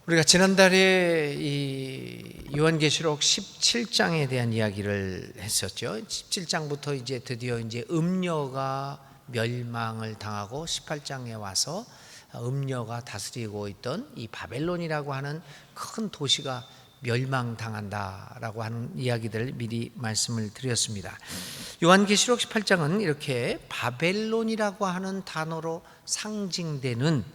우리가 지난달에 이 요한계시록 17장에 대한 이야기를 했었죠. 17장부터 이제 드디어 이제 음녀가 멸망을 당하고 18장에 와서 음녀가 다스리고 있던 이 바벨론이라고 하는 큰 도시가 멸망당한다라고 하는 이야기들을 미리 말씀을 드렸습니다. 요한계시록 18장은 이렇게 바벨론이라고 하는 단어로 상징되는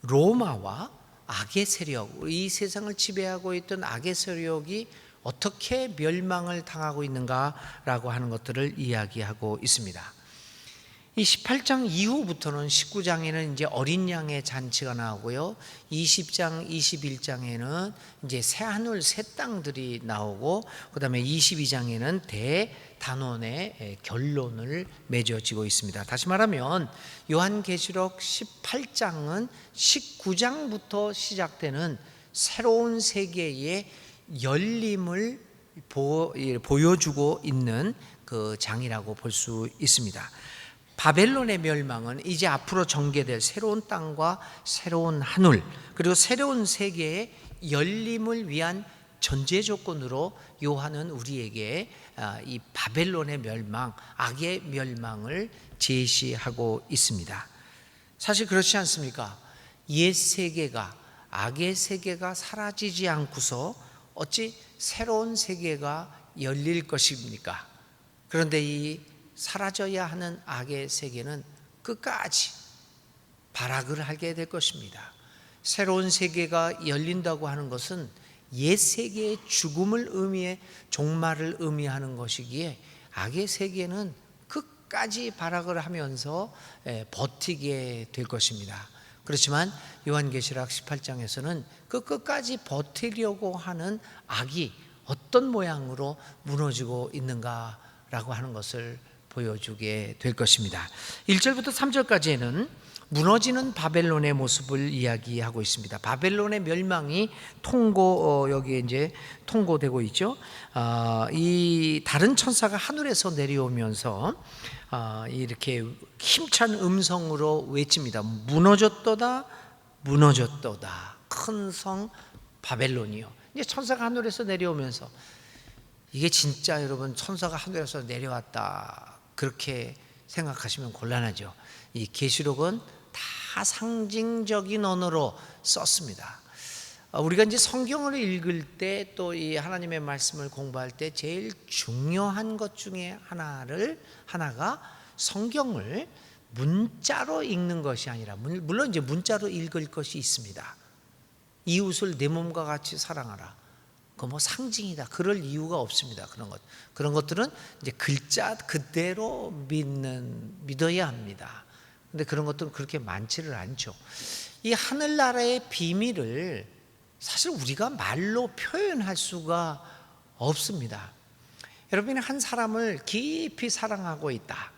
로마와 악의 세력, 이 세상을 지배하고 있던 악의 세력이 어떻게 멸망을 당하고 있는가라고 하는 것들을 이야기하고 있습니다. 이 18장 이후부터는 19장에는 이제 어린 양의 잔치가 나오고요. 20장, 21장에는 이제 새 하늘, 새 땅들이 나오고, 그 다음에 22장에는 대단원의 결론을 맺어지고 있습니다. 다시 말하면 요한계시록 18장은 19장부터 시작되는 새로운 세계의 열림을 보여주고 있는 그 장이라고 볼 수 있습니다. 바벨론의 멸망은 이제 앞으로 전개될 새로운 땅과 새로운 하늘, 그리고 새로운 세계의 열림을 위한 전제 조건으로 요한은 우리에게 이 바벨론의 멸망, 악의 멸망을 제시하고 있습니다. 사실 그렇지 않습니까? 옛 세계가, 악의 세계가 사라지지 않고서 어찌 새로운 세계가 열릴 것입니까? 그런데 이 사라져야 하는 악의 세계는 끝까지 발악을 하게 될 것입니다. 새로운 세계가 열린다고 하는 것은 옛 세계의 죽음을 의미해 종말을 의미하는 것이기에 악의 세계는 끝까지 발악을 하면서 버티게 될 것입니다. 그렇지만 요한계시록 18장에서는 그 끝까지 버티려고 하는 악이 어떤 모양으로 무너지고 있는가라고 하는 것을 보여주게 될 것입니다. 1절부터 3절까지는 무너지는 바벨론의 모습을 이야기하고 있습니다. 바벨론의 멸망이 여기에 이제 통고되고 있죠. 이 다른 천사가 하늘에서 내려오면서 이렇게 힘찬 음성으로 외칩니다. 무너졌도다, 무너졌도다. 큰 성 바벨론이요. 이제 천사가 하늘에서 내려오면서 이게 진짜 여러분 천사가 하늘에서 내려왔다 그렇게 생각하시면 곤란하죠. 이 계시록은 다 상징적인 언어로 썼습니다. 우리가 이제 성경을 읽을 때 또 이 하나님의 말씀을 공부할 때 제일 중요한 것 중에 하나가 성경을 문자로 읽는 것이 아니라, 물론 이제 문자로 읽을 것이 있습니다. 이웃을 내 몸과 같이 사랑하라. 뭐 상징이다. 그럴 이유가 없습니다. 그런 것들은 이제 글자 그대로 믿어야 합니다. 근데 그런 것들은 그렇게 많지를 않죠. 이 하늘나라의 비밀을 사실 우리가 말로 표현할 수가 없습니다. 여러분이 한 사람을 깊이 사랑하고 있다.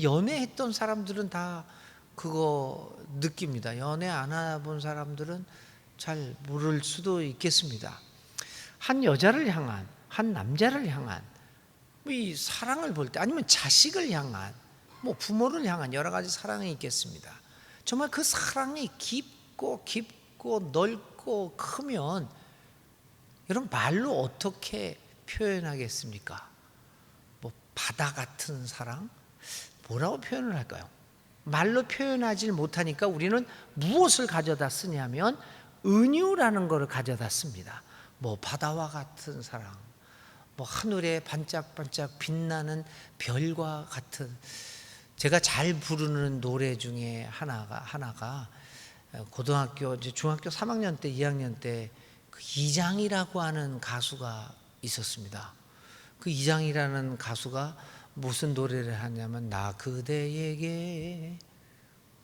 연애했던 사람들은 다 그거 느낍니다. 연애 안 해본 사람들은 잘 모를 수도 있겠습니다. 한 여자를 향한, 한 남자를 향한 이 사랑을 볼 때, 아니면 자식을 향한, 부모를 향한 여러 가지 사랑이 있겠습니다. 정말 그 사랑이 깊고 넓고 크면 여러분 말로 어떻게 표현하겠습니까? 바다 같은 사랑? 뭐라고 표현을 할까요? 말로 표현하지 못하니까 우리는 무엇을 가져다 쓰냐면 은유라는 것을 가져다 씁니다. 바다와 같은 사랑, 하늘에 반짝반짝 빛나는 별과 같은. 제가 잘 부르는 노래 중에 하나가 고등학교, 중학교 3학년 때, 2학년 때 그 이장이라고 하는 가수가 있었습니다. 그 이장이라는 가수가 무슨 노래를 하냐면, 나 그대에게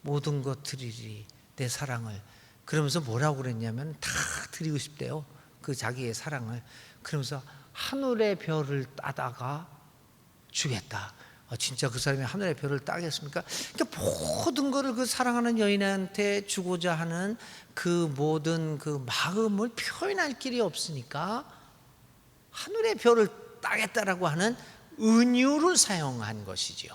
모든 것 드리리 내 사랑을, 그러면서 뭐라고 그랬냐면 다 드리고 싶대요. 그 자기의 사랑을. 그러면서 하늘의 별을 따다가 주겠다. 진짜 그 사람이 하늘의 별을 따겠습니까? 그러니까 모든 것을 그 사랑하는 여인한테 주고자 하는 그 모든 그 마음을 표현할 길이 없으니까 하늘의 별을 따겠다라고 하는 은유를 사용한 것이지요.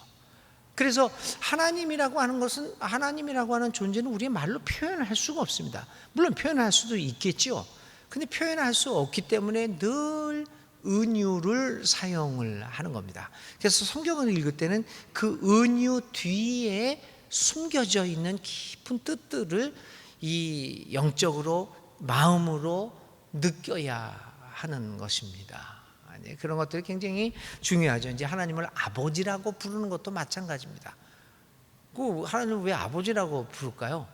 그래서 하나님이라고 하는 것은, 하나님이라고 하는 존재는 우리의 말로 표현할 수가 없습니다. 물론 표현할 수도 있겠죠. 근데 표현할 수 없기 때문에 늘 은유를 사용을 하는 겁니다. 그래서 성경을 읽을 때는 그 은유 뒤에 숨겨져 있는 깊은 뜻들을 이 영적으로, 마음으로 느껴야 하는 것입니다. 그런 것들이 굉장히 중요하죠. 이제 하나님을 아버지라고 부르는 것도 마찬가지입니다. 그 하나님을 왜 아버지라고 부를까요?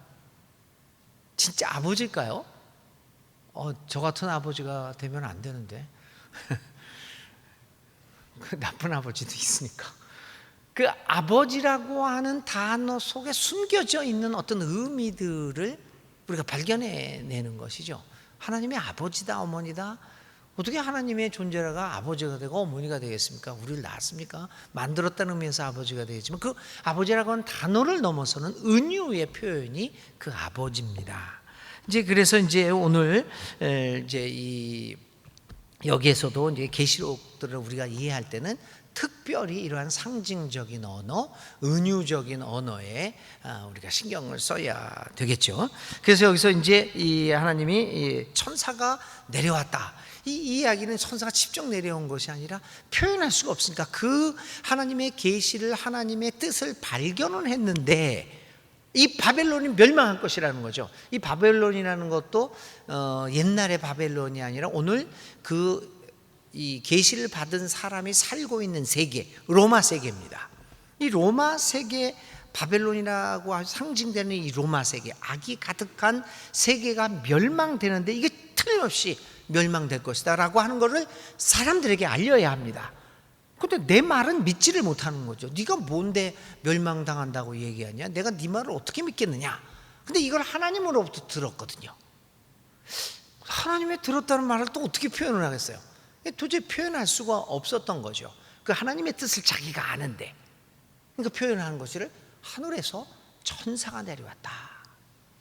진짜 아버지일까요? 저 같은 아버지가 되면 안 되는데. 나쁜 아버지도 있으니까. 그 아버지라고 하는 단어 속에 숨겨져 있는 어떤 의미들을 우리가 발견해내는 것이죠. 하나님의 아버지다, 어머니다. 어떻게 하나님의 존재가 아버지가 되고 어머니가 되겠습니까? 우리를 낳았습니까? 만들었다는 의미에서 아버지가 되겠지만 그 아버지라고 하는 단어를 넘어서는 은유의 표현이 그 아버지입니다. 이제 그래서 이제 오늘 이제 여기에서도 이제 계시록들을 우리가 이해할 때는 특별히 이러한 상징적인 언어, 은유적인 언어에 우리가 신경을 써야 되겠죠. 그래서 여기서 이제 이 하나님이 천사가 내려왔다. 이 이야기는 천사가 직접 내려온 것이 아니라 표현할 수가 없으니까 그 하나님의 계시를, 하나님의 뜻을 발견은 했는데 이 바벨론이 멸망할 것이라는 거죠. 이 바벨론이라는 것도 옛날의 바벨론이 아니라 오늘 이 계시를 받은 사람이 살고 있는 세계, 로마 세계입니다. 이 로마 세계, 바벨론이라고 상징되는 이 로마 세계, 악이 가득한 세계가 멸망되는데 이게 틀림없이 멸망될 것이다 라고 하는 것을 사람들에게 알려야 합니다. 근데 내 말은 믿지를 못하는 거죠. 네가 뭔데 멸망당한다고 얘기하냐? 내가 네 말을 어떻게 믿겠느냐? 근데 이걸 하나님으로부터 들었거든요. 하나님의 들었다는 말을 또 어떻게 표현을 하겠어요? 도저히 표현할 수가 없었던 거죠. 그 하나님의 뜻을 자기가 아는데, 그러니까 표현하는 것을 하늘에서 천사가 내려왔다.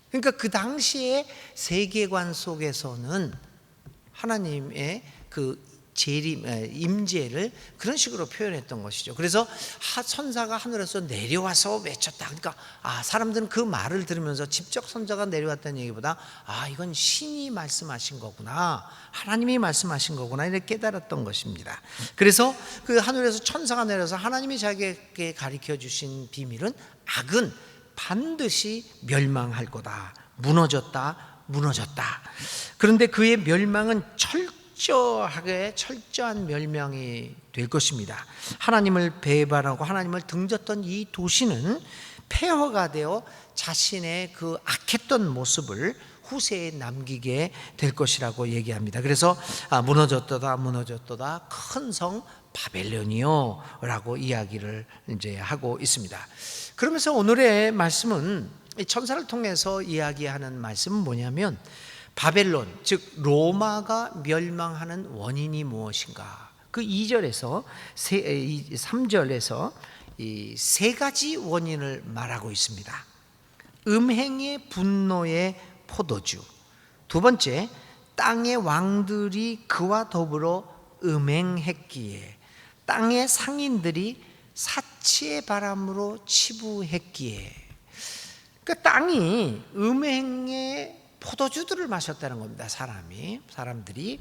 그러니까 그 당시의 세계관 속에서는 하나님의 그 재림, 임재를 그런 식으로 표현했던 것이죠. 그래서 천사가 하늘에서 내려와서 외쳤다. 그러니까 사람들은 그 말을 들으면서 직접 천사가 내려왔다는 얘기보다 이건 신이 말씀하신 거구나, 하나님이 말씀하신 거구나, 이렇게 깨달았던 것입니다. 그래서 그 하늘에서 천사가 내려서 하나님이 자기에게 가르쳐 주신 비밀은 악은 반드시 멸망할 거다. 무너졌다. 그런데 그의 멸망은 철저한 멸망이 될 것입니다. 하나님을 배반하고 하나님을 등졌던 이 도시는 폐허가 되어 자신의 그 악했던 모습을 후세에 남기게 될 것이라고 얘기합니다. 그래서 무너졌도다 큰 성 바벨론이요 라고 이야기를 이제 하고 있습니다. 그러면서 오늘의 말씀은 천사를 통해서 이야기하는 말씀은 뭐냐면, 바벨론, 즉 로마가 멸망하는 원인이 무엇인가? 그 2절에서 3절에서 이 세 가지 원인을 말하고 있습니다. 음행의 분노의 포도주. 두 번째, 땅의 왕들이 그와 더불어 음행했기에, 땅의 상인들이 사치의 바람으로 치부했기에. 그러니까 땅이 음행의 포도주들을 마셨다는 겁니다. 사람들이.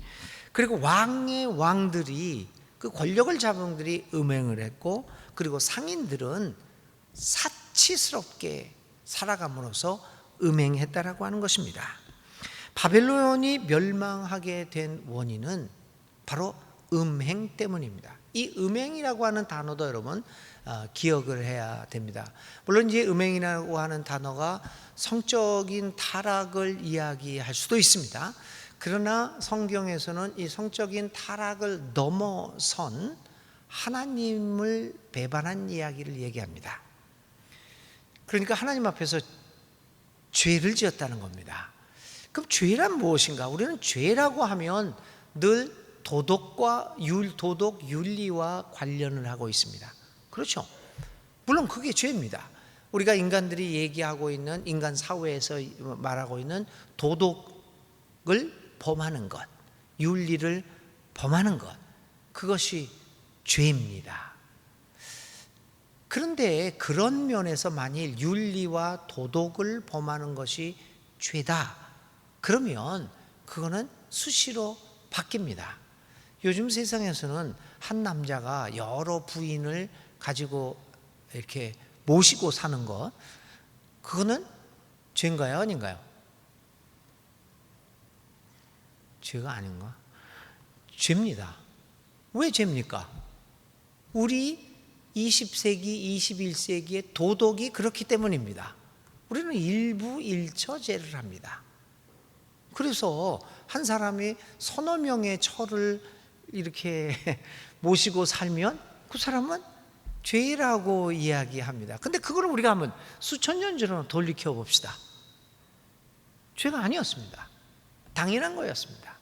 그리고 왕들이, 그 권력을 잡은 분들이 음행을 했고, 그리고 상인들은 사치스럽게 살아감으로써 음행했다라고 하는 것입니다. 바벨론이 멸망하게 된 원인은 바로 음행 때문입니다. 이 음행이라고 하는 단어도 여러분 기억을 해야 됩니다. 물론 이제 음행이라고 하는 단어가 성적인 타락을 이야기할 수도 있습니다. 그러나 성경에서는 이 성적인 타락을 넘어선 하나님을 배반한 이야기를 얘기합니다. 그러니까 하나님 앞에서 죄를 지었다는 겁니다. 그럼 죄란 무엇인가? 우리는 죄라고 하면 늘 도덕과 윤리와 관련을 하고 있습니다. 그렇죠? 물론 그게 죄입니다. 우리가 인간들이 얘기하고 있는, 인간 사회에서 말하고 있는 도덕을 범하는 것, 윤리를 범하는 것, 그것이 죄입니다. 그런데 그런 면에서 만일 윤리와 도덕을 범하는 것이 죄다, 그러면 그거는 수시로 바뀝니다. 요즘 세상에서는 한 남자가 여러 부인을 가지고 이렇게 모시고 사는 것, 그거는 죄인가요? 아닌가요? 죄가 아닌가? 죄입니다. 왜 죄입니까? 우리 20세기, 21세기의 도덕이 그렇기 때문입니다. 우리는 일부일처죄를 합니다. 그래서 한 사람이 서너 명의 처를 이렇게 모시고 살면 그 사람은 죄라고 이야기합니다. 근데 그걸 우리가 한번 수천 년 전으로 돌이켜 봅시다. 죄가 아니었습니다. 당연한 거였습니다.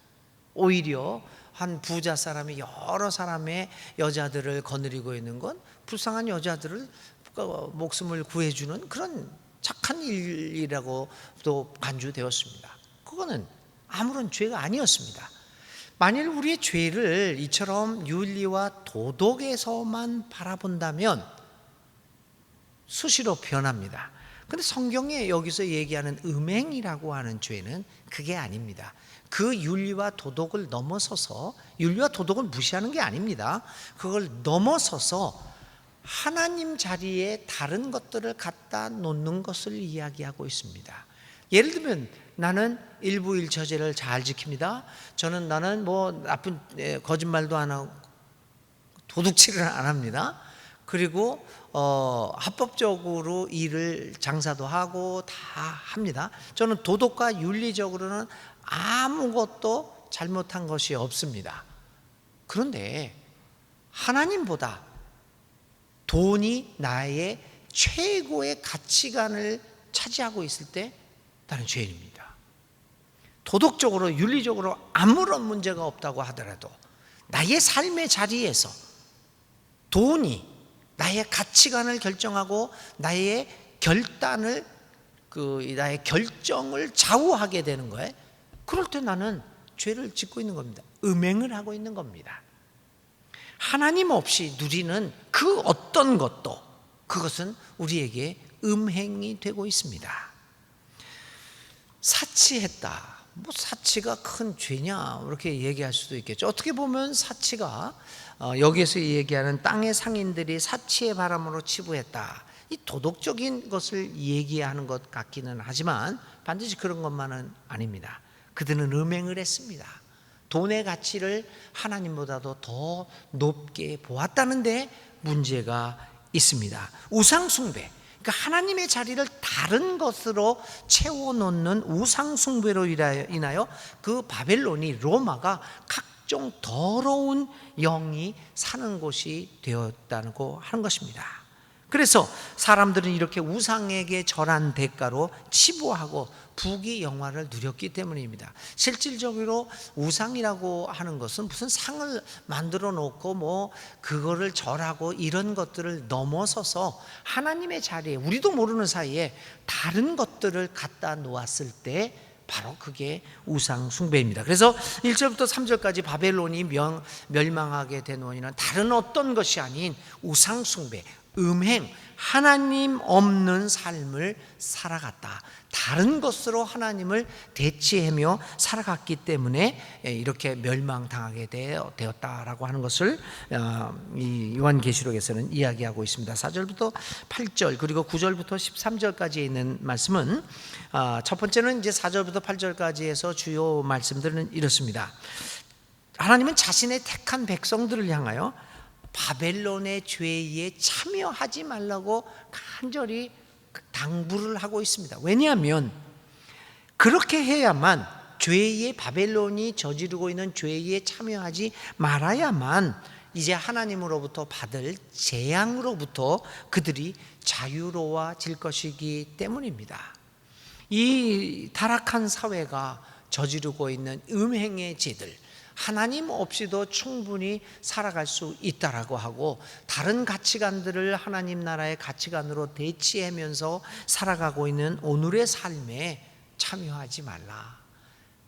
오히려 한 부자 사람이 여러 사람의 여자들을 거느리고 있는 건 불쌍한 여자들을 목숨을 구해주는 그런 착한 일이라고도 간주되었습니다. 그거는 아무런 죄가 아니었습니다. 만일 우리의 죄를 이처럼 윤리와 도덕에서만 바라본다면 수시로 변합니다. 그런데 성경에 여기서 얘기하는 음행이라고 하는 죄는 그게 아닙니다. 그 윤리와 도덕을 넘어서서, 윤리와 도덕을 무시하는 게 아닙니다. 그걸 넘어서서 하나님 자리에 다른 것들을 갖다 놓는 것을 이야기하고 있습니다. 예를 들면 나는 일부일처제를 잘 지킵니다. 나는 뭐 나쁜 거짓말도 안 하고 도둑질을 안 합니다. 그리고 합법적으로 일을 장사도 하고 다 합니다. 저는 도덕과 윤리적으로는 아무것도 잘못한 것이 없습니다. 그런데 하나님보다 돈이 나의 최고의 가치관을 차지하고 있을 때 나는 죄인입니다. 도덕적으로 윤리적으로 아무런 문제가 없다고 하더라도 나의 삶의 자리에서 돈이 나의 가치관을 결정하고 나의 나의 결정을 좌우하게 되는 거예요. 그럴 때 나는 죄를 짓고 있는 겁니다. 음행을 하고 있는 겁니다. 하나님 없이 누리는 그 어떤 것도 그것은 우리에게 음행이 되고 있습니다. 사치했다. 뭐 사치가 큰 죄냐 이렇게 얘기할 수도 있겠죠. 어떻게 보면 사치가 여기에서 얘기하는 땅의 상인들이 사치의 바람으로 치부했다, 이 도덕적인 것을 얘기하는 것 같기는 하지만 반드시 그런 것만은 아닙니다. 그들은 음행을 했습니다. 돈의 가치를 하나님보다도 더 높게 보았다는 데 문제가 있습니다. 우상숭배, 그러니까 하나님의 자리를 다른 것으로 채워놓는 우상숭배로 인하여 그 바벨론이, 로마가 각종 더러운 영이 사는 곳이 되었다고 하는 것입니다. 그래서 사람들은 이렇게 우상에게 절한 대가로 치부하고 부귀 영화를 누렸기 때문입니다. 실질적으로 우상이라고 하는 것은 무슨 상을 만들어 놓고 뭐 그거를 절하고 이런 것들을 넘어서서 하나님의 자리에 우리도 모르는 사이에 다른 것들을 갖다 놓았을 때 바로 그게 우상 숭배입니다. 그래서 1절부터 3절까지 바벨론이 멸망하게 된 원인은 다른 어떤 것이 아닌 우상 숭배, 음행, 하나님 없는 삶을 살아갔다. 다른 것으로 하나님을 대체하며 살아갔기 때문에 이렇게 멸망당하게 되었다라고 하는 것을 이 요한계시록에서는 이야기하고 있습니다. 4절부터 8절 그리고 9절부터 13절까지 있는 말씀은 첫 번째는 이제 4절부터 8절까지 해서 주요 말씀들은 이렇습니다. 하나님은 자신의 택한 백성들을 향하여 바벨론의 죄에 참여하지 말라고 간절히 당부를 하고 있습니다. 왜냐하면 그렇게 해야만 죄의, 바벨론이 저지르고 있는 죄에 참여하지 말아야만 이제 하나님으로부터 받을 재앙으로부터 그들이 자유로워질 것이기 때문입니다. 이 타락한 사회가 저지르고 있는 음행의 죄들, 하나님 없이도 충분히 살아갈 수 있다라고 하고, 다른 가치관들을 하나님 나라의 가치관으로 대치하면서 살아가고 있는 오늘의 삶에 참여하지 말라.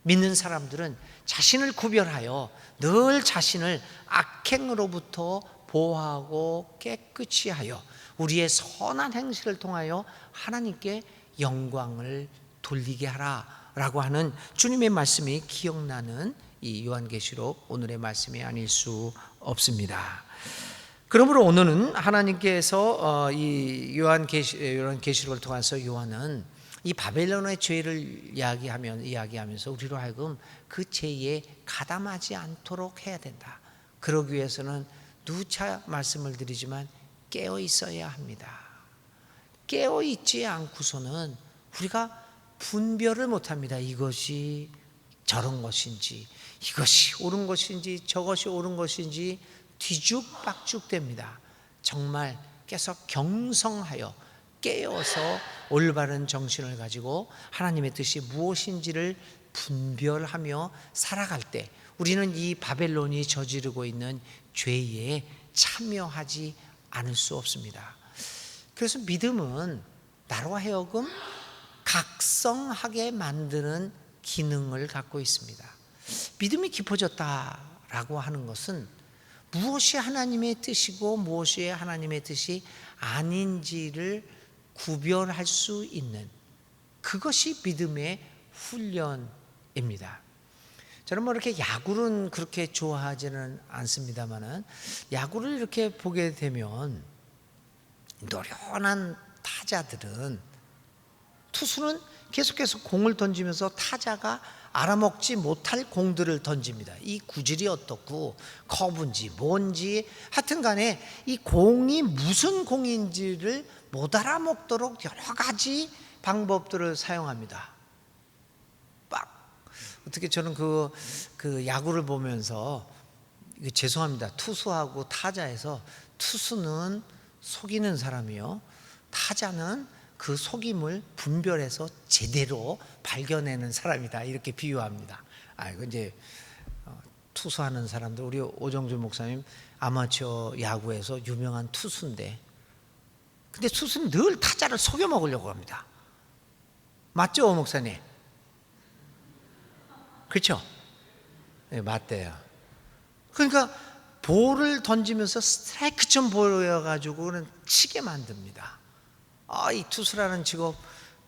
믿는 사람들은 자신을 구별하여 늘 자신을 악행으로부터 보호하고 깨끗이 하여 우리의 선한 행실을 통하여 하나님께 영광을 돌리게 하라 라고 하는 주님의 말씀이 기억나는 이 요한계시록 오늘의 말씀이 아닐 수 없습니다. 그러므로 오늘은 하나님께서 이 요한계시록을 통해서 요한은 이 바벨론의 죄를 이야기하면서 우리로 하여금 그 죄에 가담하지 않도록 해야 된다. 그러기 위해서는 누차 말씀을 드리지만 깨어 있어야 합니다. 깨어 있지 않고서는 우리가 분별을 못합니다. 이것이 저런 것인지, 이것이 옳은 것인지, 저것이 옳은 것인지 뒤죽박죽 됩니다. 정말 깨서 경성하여 깨어서 올바른 정신을 가지고 하나님의 뜻이 무엇인지를 분별하며 살아갈 때 우리는 이 바벨론이 저지르고 있는 죄에 참여하지 않을 수 없습니다. 그래서 믿음은 나로 하여금 각성하게 만드는 기능을 갖고 있습니다. 믿음이 깊어졌다라고 하는 것은 무엇이 하나님의 뜻이고 무엇이 하나님의 뜻이 아닌지를 구별할 수 있는 그것이 믿음의 훈련입니다. 저는 뭐 이렇게 야구는 그렇게 좋아하지는 않습니다만은 야구를 이렇게 보게 되면 노련한 타자들은 투수는 계속해서 공을 던지면서 타자가 알아먹지 못할 공들을 던집니다. 이 구질이 어떻고 커브인지 뭔지 하여튼 간에 이 공이 무슨 공인지를 못 알아먹도록 여러 가지 방법들을 사용합니다. 어떻게 저는 그 야구를 보면서 죄송합니다. 투수하고 타자에서 투수는 속이는 사람이요, 타자는 그 속임을 분별해서 제대로 발견해내는 사람이다 이렇게 비유합니다. 이거 이제 투수하는 사람들, 우리 오정준 목사님 아마추어 야구에서 유명한 투수인데, 근데 투수는 늘 타자를 속여 먹으려고 합니다. 맞죠, 오 목사님? 그렇죠? 네, 맞대요. 그러니까 볼을 던지면서 스트라이크처럼 보여가지고는 치게 만듭니다. 이 투수라는 직업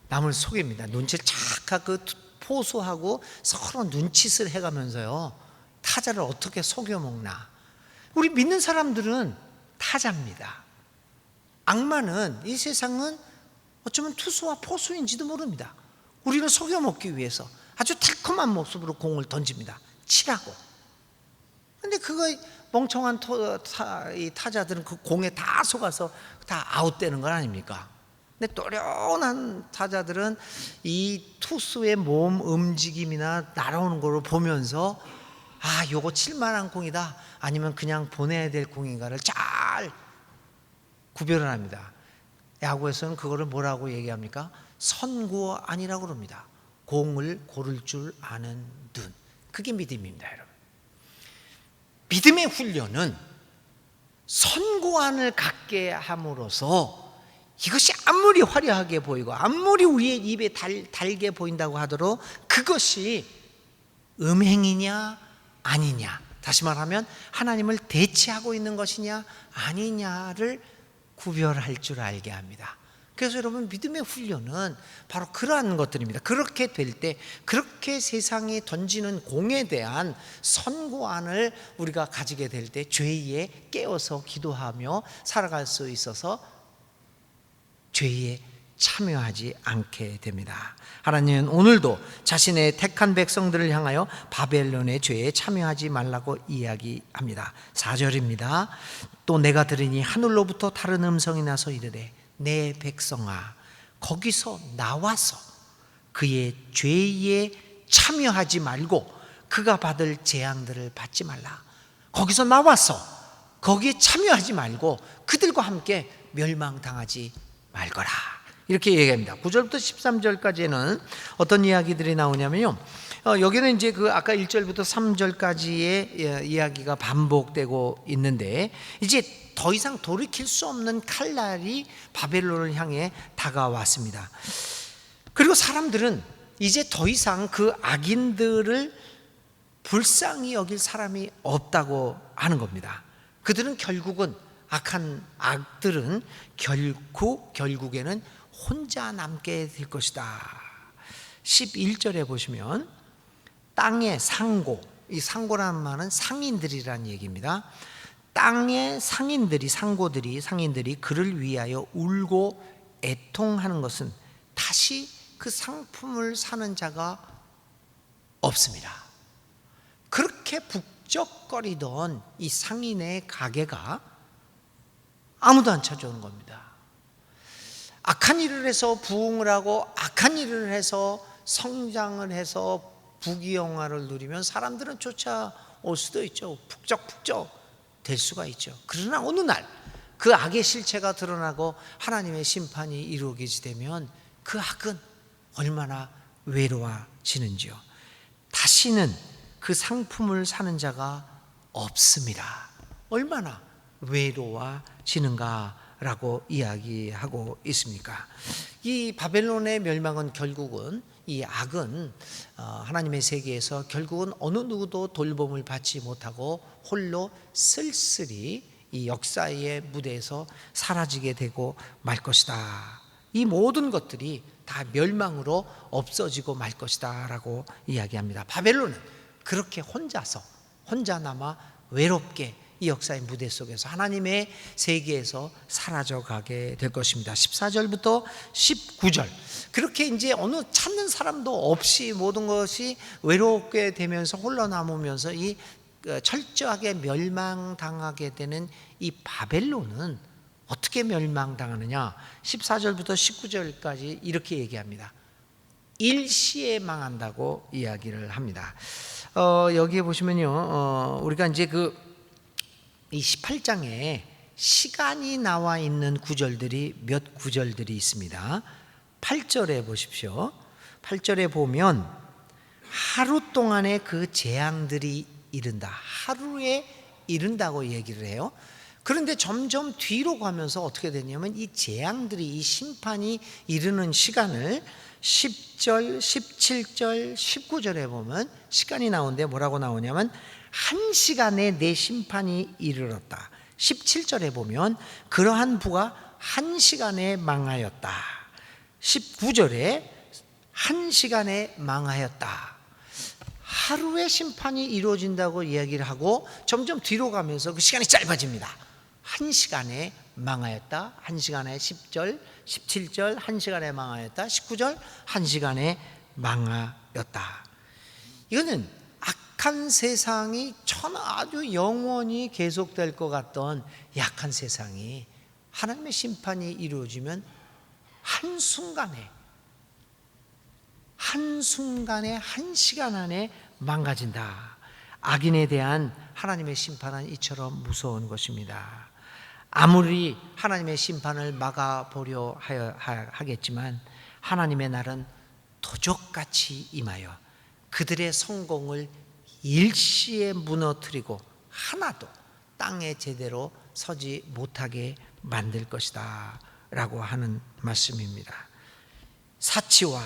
남을 속입니다. 눈치를 착하게 포수하고 서로 눈짓을 해가면서요 타자를 어떻게 속여먹나. 우리 믿는 사람들은 타자입니다. 악마는, 이 세상은 어쩌면 투수와 포수인지도 모릅니다. 우리를 속여먹기 위해서 아주 달콤한 모습으로 공을 던집니다. 치라고. 근데 그거 멍청한 이 타자들은 그 공에 다 속아서 다 아웃되는 건 아닙니까? 근데 또련한 타자들은 이 투수의 몸 움직임이나 날아오는 걸 보면서 요거 칠만한 공이다 아니면 그냥 보내야 될 공인가를 잘 구별을 합니다. 야구에서는 그거를 뭐라고 얘기합니까? 선구안이라고 그럽니다. 공을 고를 줄 아는 눈. 그게 믿음입니다, 여러분. 믿음의 훈련은 선구안을 갖게 함으로써 이것이 아무리 화려하게 보이고 아무리 우리의 입에 달게 보인다고 하더라도 그것이 음행이냐 아니냐, 다시 말하면 하나님을 대체하고 있는 것이냐 아니냐를 구별할 줄 알게 합니다. 그래서 여러분, 믿음의 훈련은 바로 그러한 것들입니다. 그렇게 될 때, 그렇게 세상이 던지는 공에 대한 선구안을 우리가 가지게 될 때 죄에 깨어서 기도하며 살아갈 수 있어서 죄에 참여하지 않게 됩니다. 하나님은 오늘도 자신의 택한 백성들을 향하여 바벨론의 죄에 참여하지 말라고 이야기합니다. 4절입니다. 또 내가 들으니 하늘로부터 다른 음성이 나서 이르되 내 백성아, 거기서 나와서 그의 죄에 참여하지 말고 그가 받을 재앙들을 받지 말라. 거기서 나와서 거기에 참여하지 말고 그들과 함께 멸망당하지 말거라, 이렇게 얘기합니다. 9절부터 13절까지는 어떤 이야기들이 나오냐면요, 여기는 이제 그 아까 1절부터 3절까지의 이야기가 반복되고 있는데, 이제 더 이상 돌이킬 수 없는 칼날이 바벨론을 향해 다가왔습니다. 그리고 사람들은 이제 더 이상 그 악인들을 불쌍히 여길 사람이 없다고 하는 겁니다. 그들은 결국은 악한 악들은 결국에는 혼자 남게 될 것이다. 11절에 보시면 땅의 상고, 이 상고라는 말은 상인들이라는 얘기입니다. 땅의 상인들이 그를 위하여 울고 애통하는 것은 다시 그 상품을 사는 자가 없습니다. 그렇게 북적거리던 이 상인의 가게가 아무도 안 찾아오는 겁니다. 악한 일을 해서 부흥을 하고 악한 일을 해서 성장을 해서 부귀영화를 누리면 사람들은 쫓아올 수도 있죠. 북적북적 될 수가 있죠. 그러나 어느 날 그 악의 실체가 드러나고 하나님의 심판이 이루어지게 되면 그 악은 얼마나 외로워지는지요. 다시는 그 상품을 사는 자가 없습니다. 얼마나 외로워지는가라고 이야기하고 있습니까? 이 바벨론의 멸망은 결국은 이 악은 하나님의 세계에서 결국은 어느 누구도 돌봄을 받지 못하고 홀로 쓸쓸히 이 역사의 무대에서 사라지게 되고 말 것이다. 이 모든 것들이 다 멸망으로 없어지고 말 것이다 라고 이야기합니다. 바벨론은 그렇게 혼자 남아 외롭게 이 역사의 무대 속에서 하나님의 세계에서 사라져가게 될 것입니다. 14절부터 19절 그렇게 이제 어느 찾는 사람도 없이 모든 것이 외롭게 되면서 홀로 남으면서 이 철저하게 멸망당하게 되는 이 바벨론은 어떻게 멸망당하느냐? 14절부터 19절까지 이렇게 얘기합니다. 일시에 망한다고 이야기를 합니다. 여기에 보시면요, 우리가 이제 이 18장에 시간이 나와 있는 구절들이 몇 구절들이 있습니다. 8절에 보십시오. 8절에 보면 하루 동안에 그 재앙들이 이른다. 하루에 이른다고 얘기를 해요. 그런데 점점 뒤로 가면서 어떻게 되냐면 이 재앙들이 이 심판이 이르는 시간을 10절, 17절, 19절에 보면 시간이 나오는데 뭐라고 나오냐면 한 시간에 내 심판이 이르렀다. 17절에 보면 그러한 부가 한 시간에 망하였다. 19절에 한 시간에 망하였다. 하루의 심판이 이루어진다고 이야기를 하고 점점 뒤로 가면서 그 시간이 짧아집니다. 한 시간에 망하였다. 한 시간에 10절, 17절 한 시간에 망하였다. 19절 한 시간에 망하였다. 이거는 악한 세상이 아주 영원히 계속될 것 같던 약한 세상이 하나님의 심판이 이루어지면 한순간에 한 시간 안에 망가진다. 악인에 대한 하나님의 심판은 이처럼 무서운 것입니다. 아무리 하나님의 심판을 막아보려 하겠지만 하나님의 날은 도적같이 임하여 그들의 성공을 일시에 무너뜨리고 하나도 땅에 제대로 서지 못하게 만들 것이다 라고 하는 말씀입니다. 사치와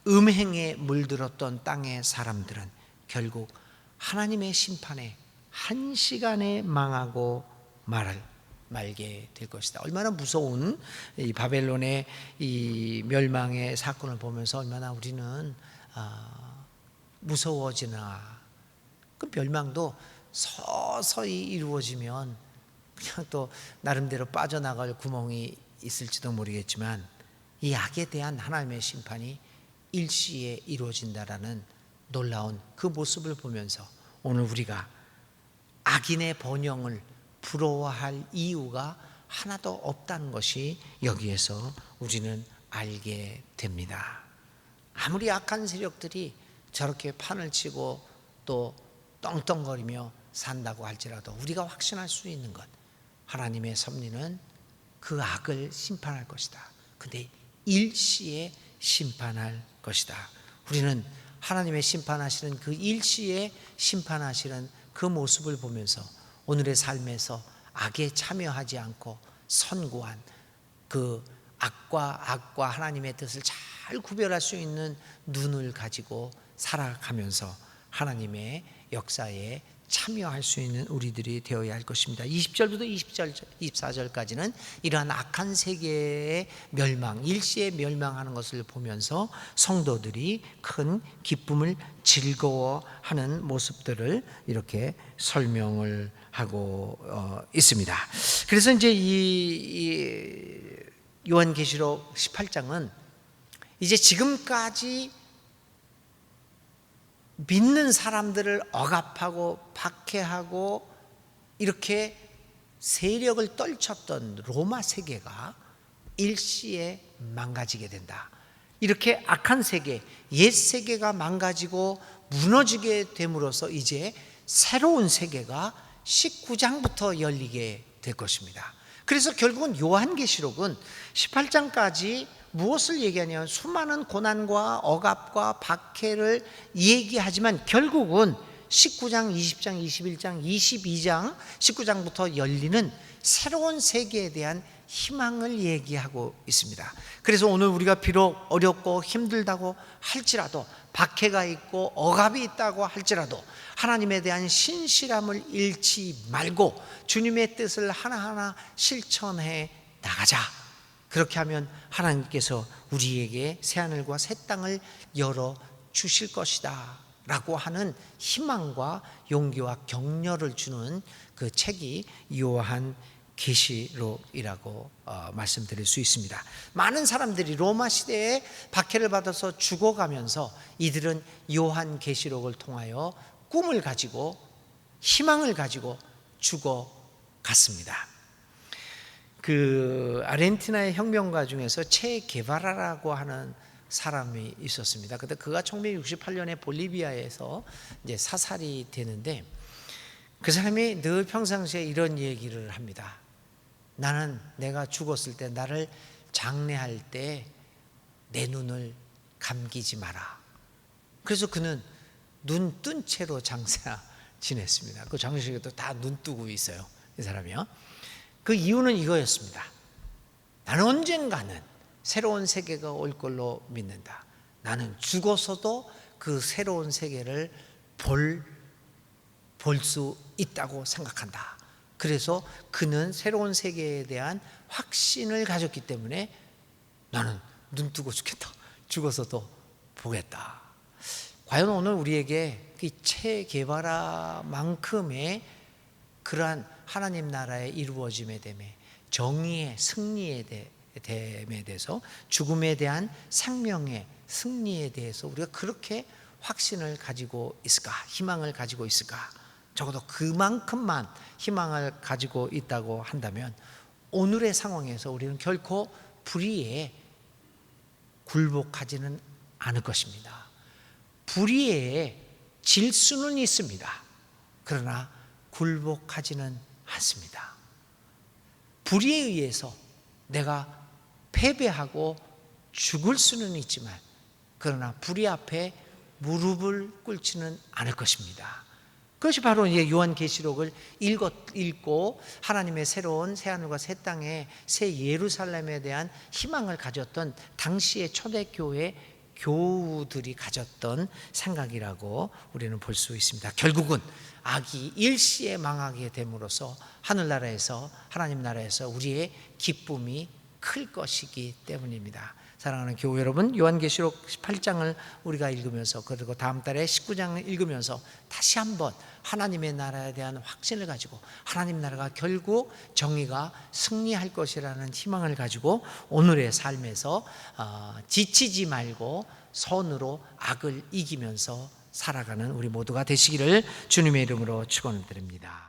음행에 물들었던 땅의 사람들은 결국 하나님의 심판에 한 시간에 망하고 말게 될 것이다. 얼마나 무서운 이 바벨론의 이 멸망의 사건을 보면서 얼마나 우리는 무서워지나. 그 멸망도 서서히 이루어지면 그냥 또 나름대로 빠져나갈 구멍이 있을지도 모르겠지만 이 악에 대한 하나님의 심판이 일시에 이루어진다라는 놀라운 그 모습을 보면서 오늘 우리가 악인의 번영을 부러워할 이유가 하나도 없다는 것이 여기에서 우리는 알게 됩니다. 아무리 악한 세력들이 저렇게 판을 치고 또 떵떵거리며 산다고 할지라도 우리가 확신할 수 있는 것, 하나님의 섭리는 그 악을 심판할 것이다. 근데 일시에 심판할 것이다. 우리는 하나님의 심판하시는 그 일시에 심판하시는 그 모습을 보면서 오늘의 삶에서 악에 참여하지 않고 선고한 그 악과 하나님의 뜻을 잘 구별할 수 있는 눈을 가지고 살아가면서 하나님의 역사에 참여할 수 있는 우리들이 되어야 할 것입니다. 20절부터 24절까지는 이러한 악한 세계의 멸망, 일시에 멸망하는 것을 보면서 성도들이 큰 기쁨을 즐거워하는 모습들을 이렇게 설명을 하고 있습니다. 그래서 이제 이 요한계시록 18장은 이제 지금까지 믿는 사람들을 억압하고 박해하고 이렇게 세력을 떨쳤던 로마 세계가 일시에 망가지게 된다. 이렇게 악한 세계, 옛 세계가 망가지고 무너지게 됨으로써 이제 새로운 세계가 19장부터 열리게 될 것입니다. 그래서 결국은 요한계시록은 18장까지 무엇을 얘기하냐면 수많은 고난과 억압과 박해를 얘기하지만 결국은 19장, 20장, 21장, 22장, 19장부터 열리는 새로운 세계에 대한 희망을 얘기하고 있습니다. 그래서 오늘 우리가 비록 어렵고 힘들다고 할지라도, 박해가 있고 억압이 있다고 할지라도 하나님에 대한 신실함을 잃지 말고 주님의 뜻을 하나하나 실천해 나가자. 그렇게 하면 하나님께서 우리에게 새하늘과 새 땅을 열어 주실 것이다 라고 하는 희망과 용기와 격려를 주는 그 책이 요한계시록이라고 말씀드릴 수 있습니다. 많은 사람들이 로마 시대에 박해를 받아서 죽어가면서 이들은 요한계시록을 통하여 꿈을 가지고 희망을 가지고 죽어갔습니다. 그 아르헨티나의 혁명가 중에서 체 게바라라고 하는 사람이 있었습니다. 근데 그가 1968년에 볼리비아에서 이제 사살이 되는데 그 사람이 늘 평상시에 이런 얘기를 합니다. 나는 내가 죽었을 때 나를 장례할 때 내 눈을 감기지 마라. 그래서 그는 눈 뜬 채로 장사 지냈습니다. 그 장례식에도 다 눈 뜨고 있어요. 이 사람이요. 그 이유는 이거였습니다. 나는 언젠가는 새로운 세계가 올 걸로 믿는다. 나는 죽어서도 그 새로운 세계를 볼 수 있다고 생각한다. 그래서 그는 새로운 세계에 대한 확신을 가졌기 때문에 나는 눈 뜨고 죽겠다. 죽어서도 보겠다. 과연 오늘 우리에게 그 체 게바라만큼의 그러한 하나님 나라의 이루어짐에 대해 정의의 승리에 됨에 대해서 죽음에 대한 생명의 승리에 대해서 우리가 그렇게 확신을 가지고 있을까? 희망을 가지고 있을까? 적어도 그만큼만 희망을 가지고 있다고 한다면 오늘의 상황에서 우리는 결코 불의에 굴복하지는 않을 것입니다. 불의에 질 수는 있습니다. 그러나 굴복하지는 않습니다. 불의에 의해서 내가 패배하고 죽을 수는 있지만 그러나 불의 앞에 무릎을 꿇지는 않을 것입니다. 그것이 바로 이제 요한계시록을 읽고 하나님의 새로운 새하늘과 새 땅의 새 예루살렘에 대한 희망을 가졌던 당시의 초대교회 교우들이 가졌던 생각이라고 우리는 볼 수 있습니다. 결국은 악이 일시에 망하게 됨으로써 하늘나라에서 하나님 나라에서 우리의 기쁨이 클 것이기 때문입니다. 사랑하는 교회 여러분, 요한계시록 18장을 우리가 읽으면서 그리고 다음 달에 19장을 읽으면서 다시 한번 하나님의 나라에 대한 확신을 가지고 하나님 나라가 결국 정의가 승리할 것이라는 희망을 가지고 오늘의 삶에서 지치지 말고 선으로 악을 이기면서 살아가는 우리 모두가 되시기를 주님의 이름으로 축원드립니다.